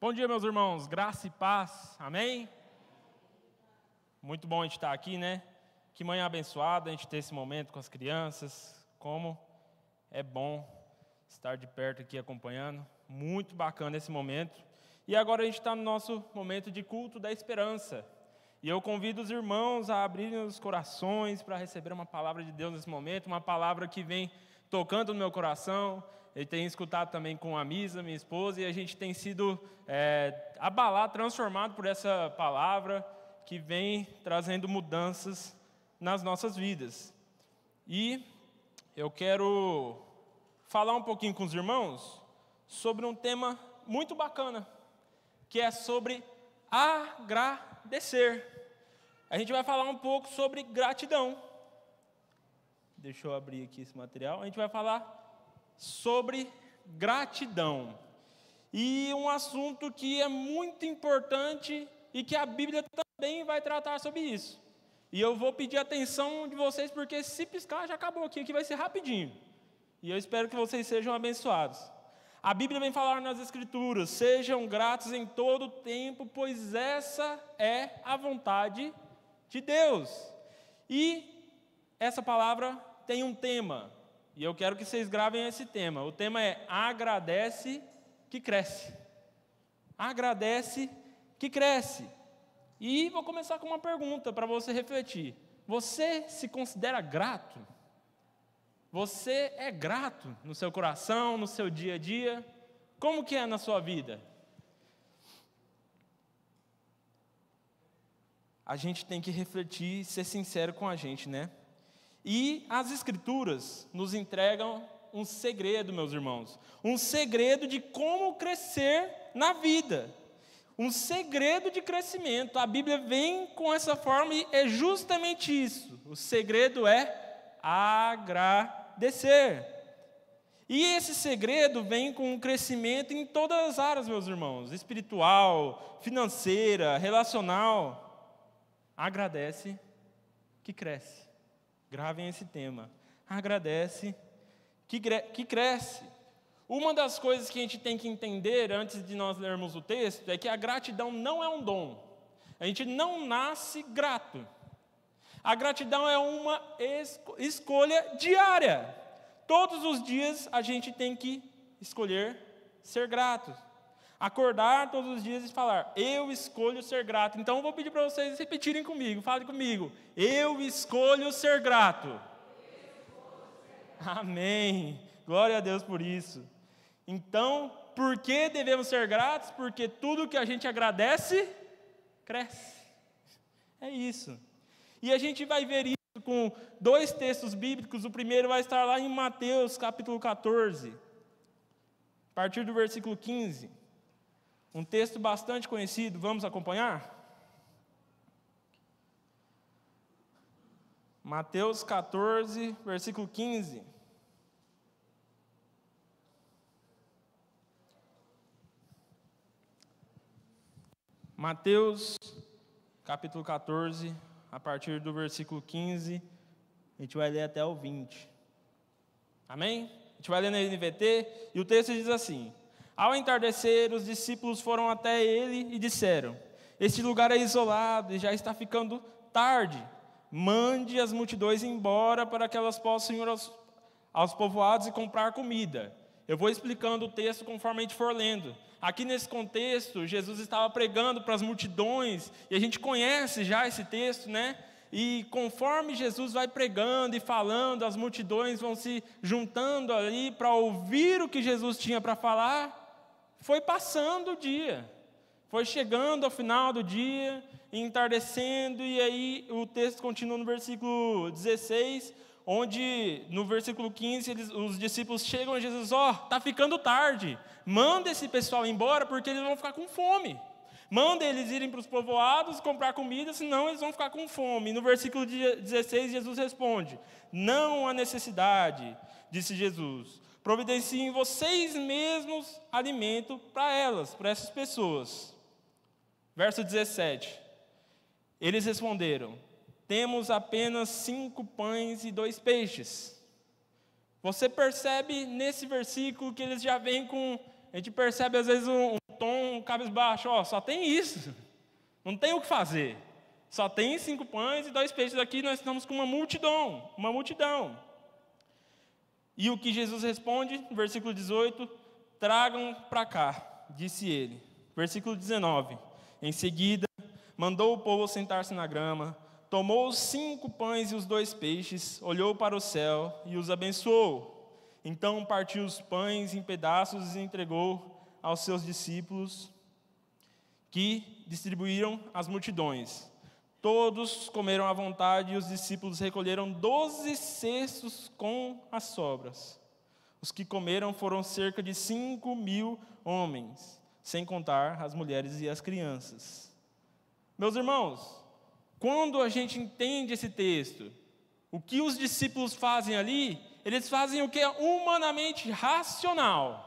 Bom dia, meus irmãos, graça e paz, amém? Muito bom a gente estar aqui, né? Que manhã abençoada a gente ter esse momento com as crianças, como é bom estar de perto aqui acompanhando, muito bacana esse momento. E agora a gente está no nosso momento de culto da esperança, e eu convido os irmãos a abrirem os corações para receber uma palavra de Deus nesse momento, uma palavra que vem tocando no meu coração. Eu tenho escutado também com a Misa, minha esposa, e a gente tem sido abalado, transformado por essa palavra que vem trazendo mudanças nas nossas vidas. E eu quero falar um pouquinho com os irmãos sobre um tema muito bacana, que é sobre agradecer. A gente vai falar um pouco sobre gratidão. Deixa eu abrir aqui esse material. A gente vai falar sobre gratidão. E um assunto que é muito importante e que a Bíblia também vai tratar sobre isso. E eu vou pedir a atenção de vocês, porque se piscar já acabou aqui vai ser rapidinho. E eu espero que vocês sejam abençoados. A Bíblia vem falar nas Escrituras: sejam gratos em todo o tempo, pois essa é a vontade de Deus. E essa palavra tem um tema, e eu quero que vocês gravem esse tema. O tema é agradece que cresce. Agradece que cresce. E vou começar com uma pergunta para você refletir. Você se considera grato? Você é grato no seu coração, no seu dia a dia? Como que é na sua vida? A gente tem que refletir e ser sincero com a gente, né? E as Escrituras nos entregam um segredo, meus irmãos. Um segredo de como crescer na vida. Um segredo de crescimento. A Bíblia vem com essa forma e é justamente isso. O segredo é agradecer. E esse segredo vem com um crescimento em todas as áreas, meus irmãos. Espiritual, financeira, relacional. Agradece que cresce. Gravem esse tema. Agradece que cresce. Uma das coisas que a gente tem que entender antes de nós lermos o texto é que a gratidão não é um dom. A gente não nasce grato. A gratidão é uma escolha diária. Todos os dias a gente tem que escolher ser grato. Acordar todos os dias e falar: eu escolho ser grato. Então eu vou pedir para vocês repetirem comigo. Falem comigo: eu escolho ser grato. Amém. Glória a Deus por isso. Então, por que devemos ser gratos? Porque tudo que a gente agradece, cresce. É isso. E a gente vai ver isso com dois textos bíblicos. O primeiro vai estar lá em Mateus, capítulo 14, a partir do versículo 15. Um texto bastante conhecido, vamos acompanhar? Mateus 14, versículo 15. Mateus, capítulo 14, a partir do versículo 15, a gente vai ler até o 20. Amém? A gente vai ler na NVT, e o texto diz assim: ao entardecer, os discípulos foram até ele e disseram: este lugar é isolado e já está ficando tarde. Mande as multidões embora para que elas possam ir aos povoados e comprar comida. Eu vou explicando o texto conforme a gente for lendo. Aqui nesse contexto, Jesus estava pregando para as multidões, e a gente conhece já esse texto, né? E conforme Jesus vai pregando e falando, as multidões vão se juntando ali para ouvir o que Jesus tinha para falar. Foi passando o dia, foi chegando ao final do dia, entardecendo, e aí o texto continua no versículo 16, onde no versículo 15 os discípulos chegam a Jesus: está ficando tarde, manda esse pessoal embora porque eles vão ficar com fome. Manda eles irem para os povoados comprar comida, senão eles vão ficar com fome. E no versículo 16 Jesus responde: não há necessidade, disse Jesus. Providenciem vocês mesmos alimento para elas, para essas pessoas. Verso 17. Eles responderam: temos apenas 5 pães e 2 peixes. Você percebe nesse versículo que eles já vêm com... A gente percebe às vezes um tom cabisbaixo, só tem isso, não tem o que fazer. Só tem 5 pães e 2 peixes aqui, nós estamos com uma multidão. E o que Jesus responde, no versículo 18, tragam para cá, disse ele. Versículo 19, em seguida, mandou o povo sentar-se na grama, tomou os 5 pães e os 2 peixes, olhou para o céu e os abençoou. Então partiu os pães em pedaços e entregou aos seus discípulos, que distribuíram às multidões. Todos comeram à vontade e os discípulos recolheram 12 cestos com as sobras. Os que comeram foram cerca de 5.000 homens, sem contar as mulheres e as crianças. Meus irmãos, quando a gente entende esse texto, o que os discípulos fazem ali, eles fazem o que é humanamente racional.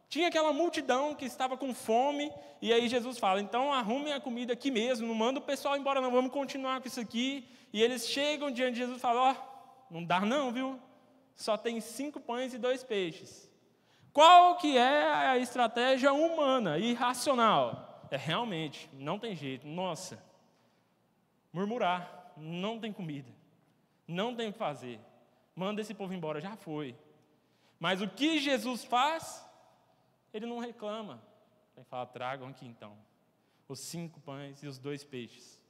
Tinha aquela multidão que estava com fome, e aí Jesus fala, então arrumem a comida aqui mesmo, não manda o pessoal embora não, vamos continuar com isso aqui. E eles chegam diante de Jesus e falam, não dá não, viu? Só tem 5 pães e 2 peixes. Qual que é a estratégia humana e racional? Realmente, não tem jeito, nossa, murmurar, não tem comida, não tem o que fazer, manda esse povo embora, já foi. Mas o que Jesus faz? Ele não reclama. Ele fala, tragam aqui então, os 5 pães e os 2 peixes.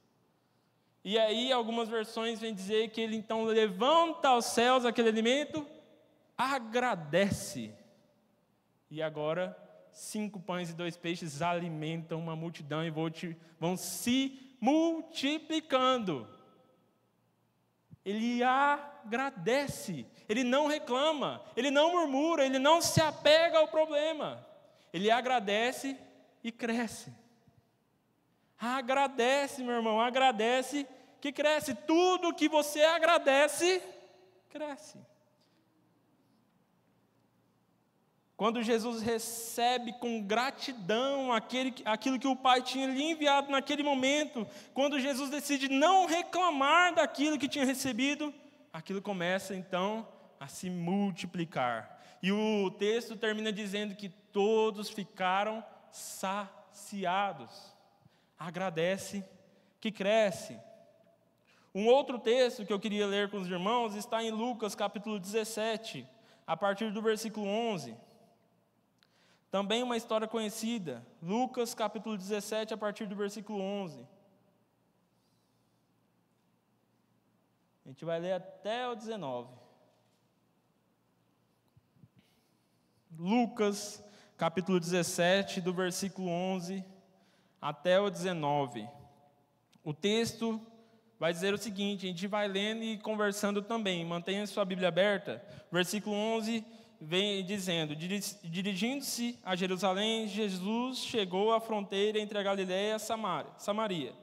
E aí algumas versões vêm dizer que ele então levanta aos céus aquele alimento, agradece. E agora 5 pães e 2 peixes alimentam uma multidão e vão se multiplicando. Ele agradece, ele não reclama, ele não murmura, ele não se apega ao problema. Ele agradece e cresce. Agradece, meu irmão, agradece que cresce. Tudo que você agradece, cresce. Quando Jesus recebe com gratidão aquilo que o Pai tinha lhe enviado naquele momento, quando Jesus decide não reclamar daquilo que tinha recebido, aquilo começa então a se multiplicar. E o texto termina dizendo que todos ficaram saciados. Agradece que cresce. Um outro texto que eu queria ler com os irmãos está em Lucas capítulo 17, a partir do versículo 11. Também uma história conhecida, Lucas capítulo 17, a partir do versículo 11. A gente vai ler até o 19. Lucas capítulo 17, do versículo 11 até o 19. O texto vai dizer o seguinte, a gente vai lendo e conversando também, mantenha sua Bíblia aberta. Versículo 11 vem dizendo, dirigindo-se a Jerusalém, Jesus chegou à fronteira entre a Galileia e Samaria.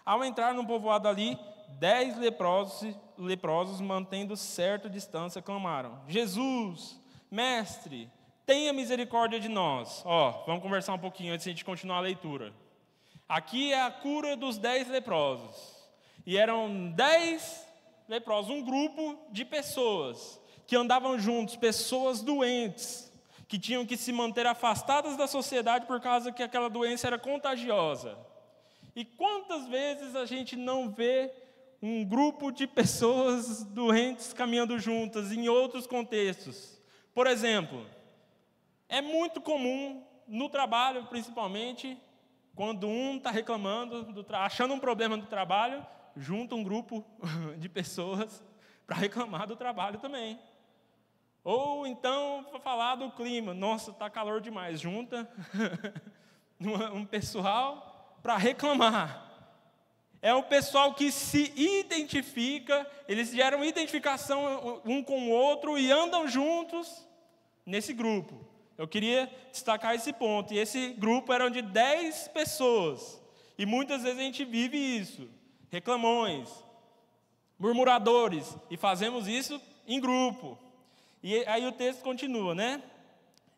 Ao entrar num povoado ali, 10 leprosos, mantendo certa distância, clamaram, Jesus, mestre, tenha misericórdia de nós. Vamos conversar um pouquinho antes de a gente continuar a leitura. Aqui é a cura dos 10 leprosos. E eram 10 leprosos, um grupo de pessoas que andavam juntos, pessoas doentes, que tinham que se manter afastadas da sociedade por causa que aquela doença era contagiosa. E quantas vezes a gente não vê um grupo de pessoas doentes caminhando juntas em outros contextos? Por exemplo, é muito comum no trabalho, principalmente, quando um está reclamando, achando um problema do trabalho, junta um grupo de pessoas para reclamar do trabalho também. Ou então, para falar do clima, nossa, está calor demais, junta um pessoal para reclamar. É um pessoal que se identifica, eles geram identificação um com o outro e andam juntos nesse grupo. Eu queria destacar esse ponto. E esse grupo era de 10 pessoas. E muitas vezes a gente vive isso. Reclamões, murmuradores. E fazemos isso em grupo. E aí o texto continua, né?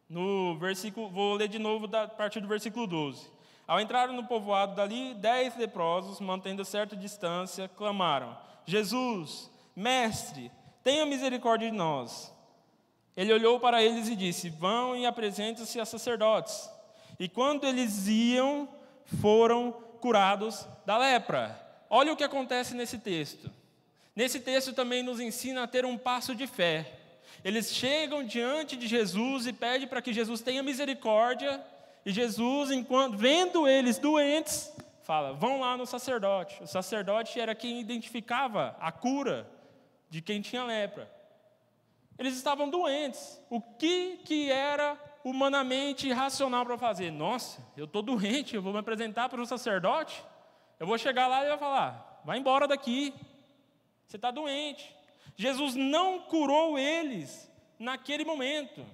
No versículo, vou ler de novo a partir do versículo 12. Ao entrarem no povoado dali, 10 leprosos, mantendo certa distância, clamaram, Jesus, mestre, tenha misericórdia de nós. Ele olhou para eles e disse, vão e apresentem-se a sacerdotes. e quando eles iam, foram curados da lepra. Olha o que acontece nesse texto. Nesse texto também nos ensina a ter um passo de fé. Eles chegam diante de Jesus e pedem para que Jesus tenha misericórdia, e Jesus, enquanto vendo eles doentes, fala: vão lá no sacerdote. O sacerdote era quem identificava a cura de quem tinha lepra. Eles estavam doentes. O que era humanamente racional para fazer? Nossa, eu estou doente, eu vou me apresentar para o sacerdote, eu vou chegar lá e ele vai falar: vai embora daqui, você está doente. Jesus não curou eles naquele momento.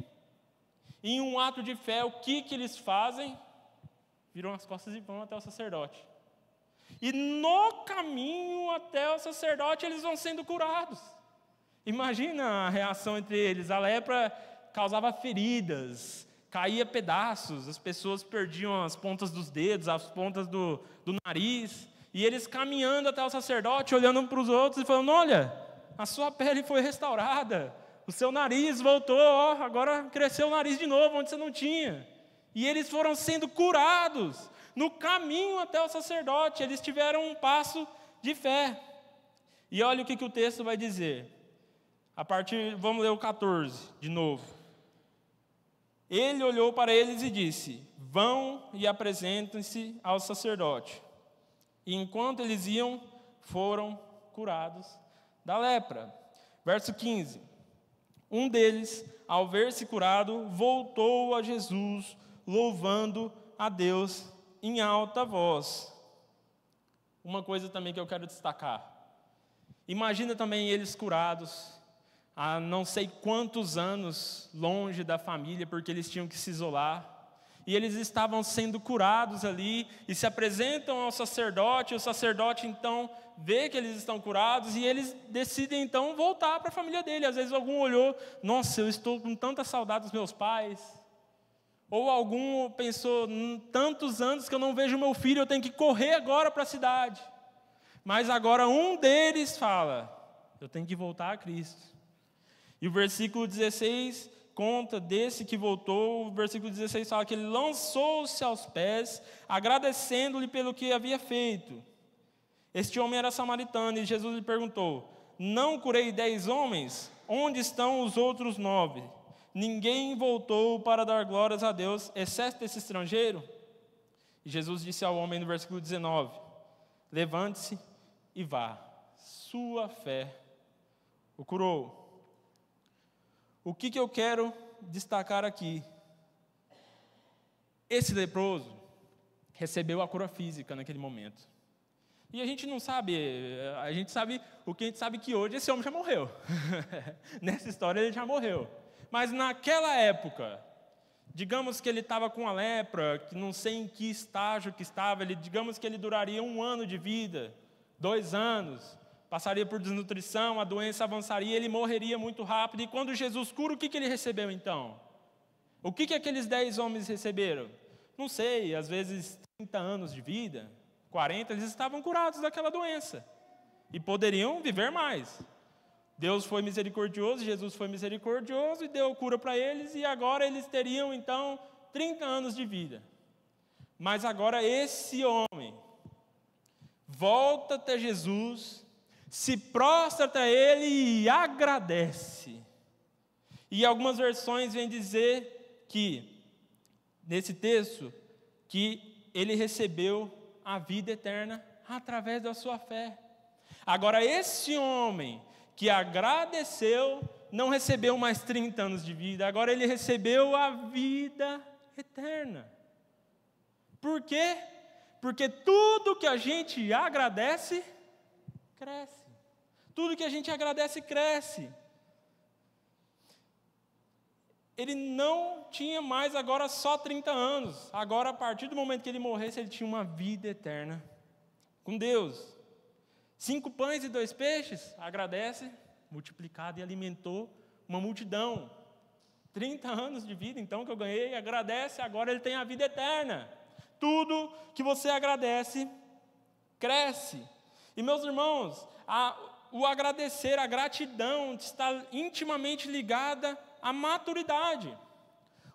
Em um ato de fé, o que eles fazem? Viram as costas e vão até o sacerdote. E no caminho até o sacerdote, eles vão sendo curados. Imagina a reação entre eles. A lepra causava feridas, caía pedaços, as pessoas perdiam as pontas dos dedos, as pontas do nariz. E eles caminhando até o sacerdote, olhando um para os outros e falando: olha, a sua pele foi restaurada, o seu nariz voltou, ó, agora cresceu o nariz de novo, onde você não tinha. E eles foram sendo curados. No caminho até o sacerdote, eles tiveram um passo de fé. E olha o que o texto vai dizer. Vamos ler o 14 de novo. Ele olhou para eles e disse: vão e apresentem-se ao sacerdote. E enquanto eles iam, foram curados da lepra. Verso 15. Um deles, ao ver-se curado, voltou a Jesus, louvando a Deus em alta voz. Uma coisa também que eu quero destacar. Imagina também eles curados, há não sei quantos anos longe da família, porque eles tinham que se isolar. E eles estavam sendo curados ali, e se apresentam ao sacerdote, o sacerdote então vê que eles estão curados, e eles decidem então voltar para a família dele. Às vezes algum olhou: nossa, eu estou com tanta saudade dos meus pais. Ou algum pensou: tantos anos que eu não vejo meu filho, eu tenho que correr agora para a cidade. Mas agora um deles fala: eu tenho que voltar a Cristo. E o versículo 16 conta desse que voltou. O versículo 16 fala que ele lançou-se aos pés, agradecendo-lhe pelo que havia feito. Este homem era samaritano, e Jesus lhe perguntou: não curei 10 homens? Onde estão os outros 9? Ninguém voltou para dar glórias a Deus, exceto esse estrangeiro? E Jesus disse ao homem no versículo 19: levante-se e vá, sua fé o curou. O que eu quero destacar aqui? Esse leproso recebeu a cura física naquele momento. E a gente não sabe, o que a gente sabe que hoje esse homem já morreu. Nessa história ele já morreu. Mas naquela época, digamos que ele estava com a lepra, que não sei em que estágio que estava, digamos que ele duraria 1 ano de vida, 2 anos, passaria por desnutrição, a doença avançaria, ele morreria muito rápido. E quando Jesus cura, o que ele recebeu então? O que aqueles 10 homens receberam? Não sei, às vezes 30 anos de vida, 40, eles estavam curados daquela doença. E poderiam viver mais. Deus foi misericordioso, Jesus foi misericordioso e deu cura para eles, e agora eles teriam então 30 anos de vida. Mas agora esse homem volta até Jesus, se prostra até ele e agradece. E algumas versões vêm dizer que, nesse texto, que ele recebeu a vida eterna através da sua fé. Agora esse homem que agradeceu, não recebeu mais 30 anos de vida, agora ele recebeu a vida eterna. Por quê? Porque tudo que a gente agradece, cresce. Tudo que a gente agradece, cresce. Ele não tinha mais agora só 30 anos. Agora, a partir do momento que ele morresse, ele tinha uma vida eterna com Deus. 5 pães e 2 peixes, agradece, multiplicado, e alimentou uma multidão. 30 anos de vida, então, que eu ganhei, agradece, agora ele tem a vida eterna. Tudo que você agradece, cresce. E, meus irmãos, o agradecer, a gratidão está intimamente ligada à maturidade.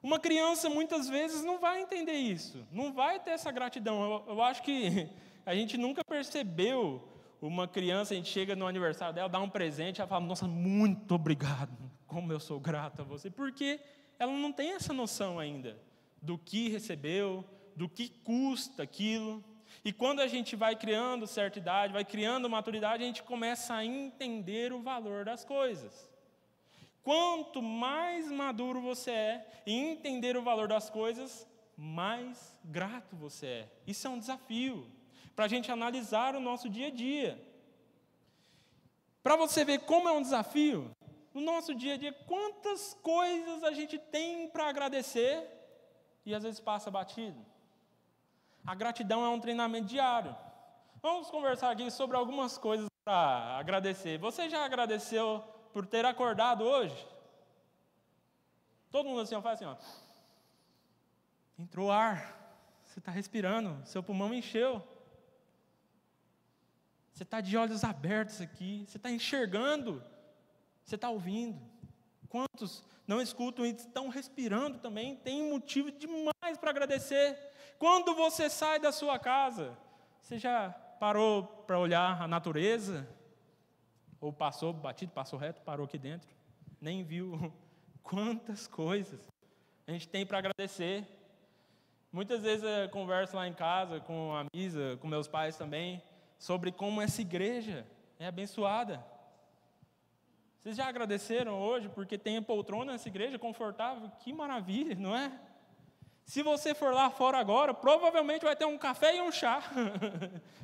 Uma criança, muitas vezes, não vai entender isso, não vai ter essa gratidão. Eu acho que a gente nunca percebeu uma criança, a gente chega no aniversário dela, dá um presente, ela fala, nossa, muito obrigado, como eu sou grato a você, porque ela não tem essa noção ainda do que recebeu, do que custa aquilo. E quando a gente vai criando certa idade, vai criando maturidade, a gente começa a entender o valor das coisas. Quanto mais maduro você é em entender o valor das coisas, mais grato você é. Isso é um desafio para a gente analisar o nosso dia a dia. Para você ver como é um desafio, no nosso dia a dia, quantas coisas a gente tem para agradecer e às vezes passa batido. A gratidão é um treinamento diário. Vamos conversar aqui sobre algumas coisas para agradecer. Você já agradeceu por ter acordado hoje? Todo mundo assim, faz assim, ó. Entrou ar, você está respirando, seu pulmão encheu. Você está de olhos abertos aqui, você está enxergando, você está ouvindo. Quantos não escutam e estão respirando também? Tem motivo demais para agradecer. Quando você sai da sua casa, você já parou para olhar a natureza? Ou passou batido, passou reto, parou aqui dentro? Nem viu quantas coisas a gente tem para agradecer. Muitas vezes eu converso lá em casa com a Misa, com meus pais também, sobre como essa igreja é abençoada. Vocês já agradeceram hoje porque tem poltrona nessa igreja confortável? Que maravilha, não é? Se você for lá fora agora, provavelmente vai ter um café e um chá.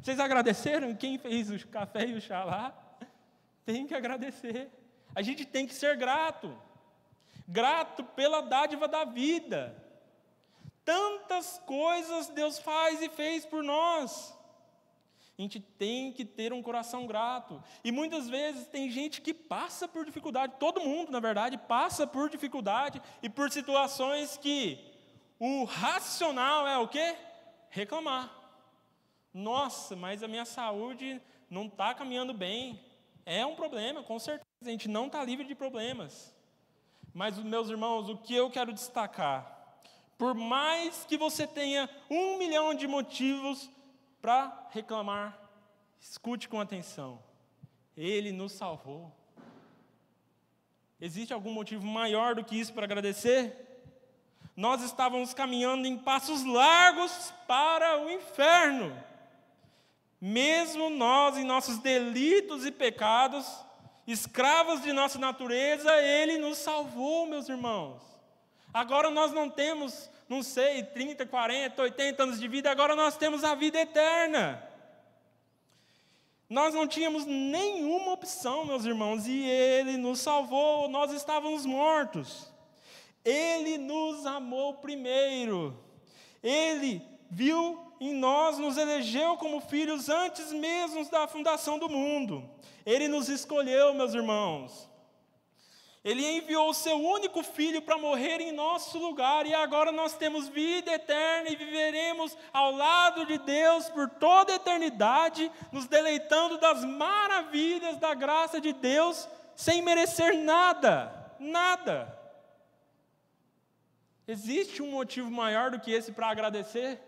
Vocês agradeceram quem fez o café e o chá lá? Tem que agradecer. A gente tem que ser grato. Grato pela dádiva da vida. Tantas coisas Deus faz e fez por nós. A gente tem que ter um coração grato. E muitas vezes tem gente que passa por dificuldade, todo mundo, na verdade, passa por dificuldade e por situações que o racional é o quê? Reclamar. Nossa, mas a minha saúde não está caminhando bem. É um problema, com certeza. A gente não está livre de problemas. Mas, meus irmãos, o que eu quero destacar? Por mais que você tenha 1 milhão de motivos para reclamar, escute com atenção. Ele nos salvou. Existe algum motivo maior do que isso para agradecer? Nós estávamos caminhando em passos largos para o inferno. Mesmo nós, em nossos delitos e pecados, escravos de nossa natureza, Ele nos salvou, meus irmãos. Agora nós não temos, não sei, 30, 40, 80 anos de vida, agora nós temos a vida eterna. Nós não tínhamos nenhuma opção, meus irmãos, e Ele nos salvou, nós estávamos mortos. Ele nos amou primeiro. Ele viu em nós, nos elegeu como filhos antes mesmo da fundação do mundo. Ele nos escolheu, meus irmãos. Ele enviou o seu único filho para morrer em nosso lugar. E agora nós temos vida eterna e viveremos ao lado de Deus por toda a eternidade, nos deleitando das maravilhas da graça de Deus, sem merecer nada. Nada. Existe um motivo maior do que esse para agradecer?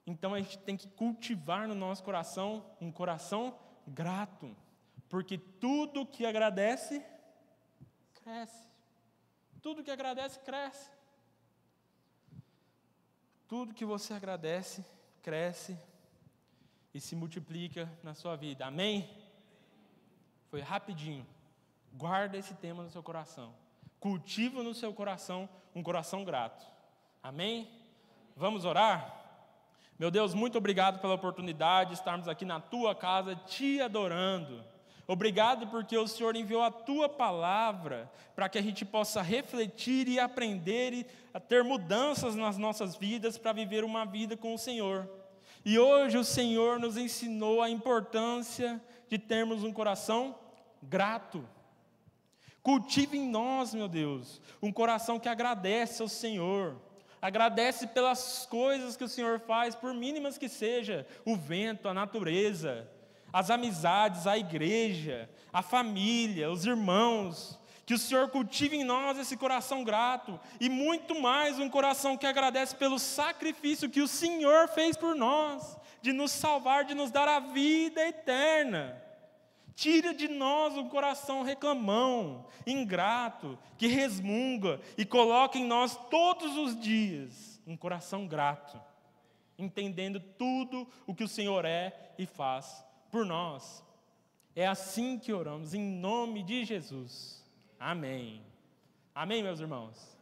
Então a gente tem que cultivar no nosso coração um coração grato, porque tudo que agradece, cresce. Tudo que agradece, cresce. Tudo que você agradece, cresce e se multiplica na sua vida. Amém? Foi rapidinho. Guarda esse tema no seu coração. Cultiva no seu coração um coração grato. Amém? Vamos orar? Meu Deus, muito obrigado pela oportunidade de estarmos aqui na Tua casa, Te adorando. Obrigado porque o Senhor enviou a Tua palavra para que a gente possa refletir e aprender e a ter mudanças nas nossas vidas para viver uma vida com o Senhor. E hoje o Senhor nos ensinou a importância de termos um coração grato. Cultive em nós, meu Deus, um coração que agradece ao Senhor. Agradece pelas coisas que o Senhor faz, por mínimas que seja, o vento, a natureza, as amizades, a igreja, a família, os irmãos. Que o Senhor cultive em nós esse coração grato e muito mais um coração que agradece pelo sacrifício que o Senhor fez por nós, de nos salvar, de nos dar a vida eterna. Tira de nós um coração reclamão, ingrato, que resmunga e coloca em nós todos os dias um coração grato, entendendo tudo o que o Senhor é e faz por nós. É assim que oramos, em nome de Jesus. Amém. Amém, meus irmãos?